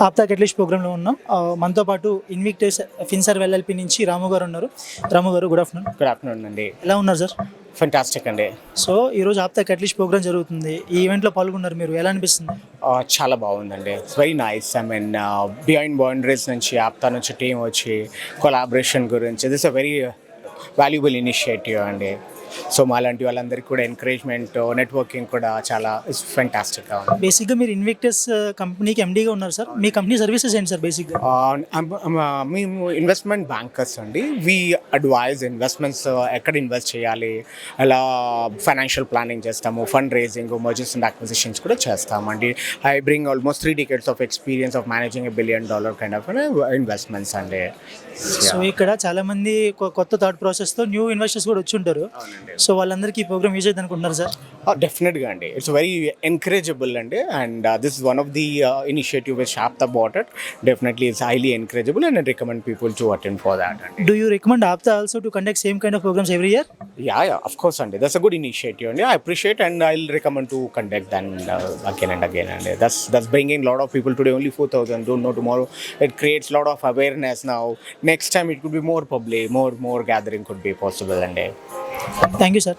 APTA catalyst ప్రోగ్రాంలో ఉన్నాం. మనతో పాటు ఇన్విక్టస్ ఫిన్సర్ ఎల్ఎల్పి నుంచి రాము గారు ఉన్నారు. రాము గారు, గుడ్ ఆఫ్టర్నూన్. గుడ్ ఆఫ్టర్నూన్ అండి. ఎలా ఉన్నారు సార్? ఫెంటాస్టిక్ అండి. సో ఈరోజు ఆప్తా కేటలిస్ట్ ప్రోగ్రామ్ జరుగుతుంది. ఈ ఈవెంట్లో పాల్గొన్నారు, మీరు ఎలా అనిపిస్తుంది? చాలా బాగుందండి. It's very nice. I mean beyond boundaries నుంచి ఆప్తా నుంచి టీం వచ్చి కొలాబరేషన్ గురించి this a very valuable initiative అండి. సో మాలాంటి వాళ్ళందరికీ కూడా ఎంకరేజ్మెంట్, నెట్వర్కింగ్ కూడా చాలా ఫెంటాస్టిక్గా ఉంది. బేసిక్గా మీరు ఇన్విక్టస్ కంపెనీకి ఎండీగా ఉన్నారు సార్. మీ కంపెనీ సర్వీసెస్ ఏంటి సార్? బేసిక్గా మేము ఇన్వెస్ట్మెంట్ బ్యాంకర్స్ అండి. వీ అడ్వైజ్ ఇన్వెస్ట్మెంట్స్ ఎక్కడ ఇన్వెస్ట్ చేయాలి, ఎలా ఫైనాన్షియల్ ప్లానింగ్ చేస్తాము, fund raising, mergers and acquisitions కూడా చేస్తామండి. I bring almost 3 decades of experience of managing $1 billion kind of investments అండి. సో ఇక్కడ చాలా మంది కొత్త థాట్ ప్రాసెస్తో న్యూ ఇన్వెస్టర్స్ కూడా వచ్చి ఉంటారు. సో వాళ్ళందరికీ ఈ ప్రోగ్రామ్ యూజ్ అవుతుంది అనుకుంటున్నారు సార్? డెఫినెట్గా అండి. ఇట్స్ వెరీ ఎంకరేజబుల్ అండి. And this is one of the initiative which APTA bought it. Definitely it's highly encourageable and I recommend people to attend for that అండి. Do you recommend APTA also to conduct same kind of programs every year? Yeah, of course అండి. That's a good initiative అండి. I appreciate and I'll recommend to conduct that again and again అండి. That's bringing a lot of people today. Only 4,000, don't know tomorrow. It creates a lot of awareness now. Next time it could be more public, more gathering could be possible అండి. Thank you sir.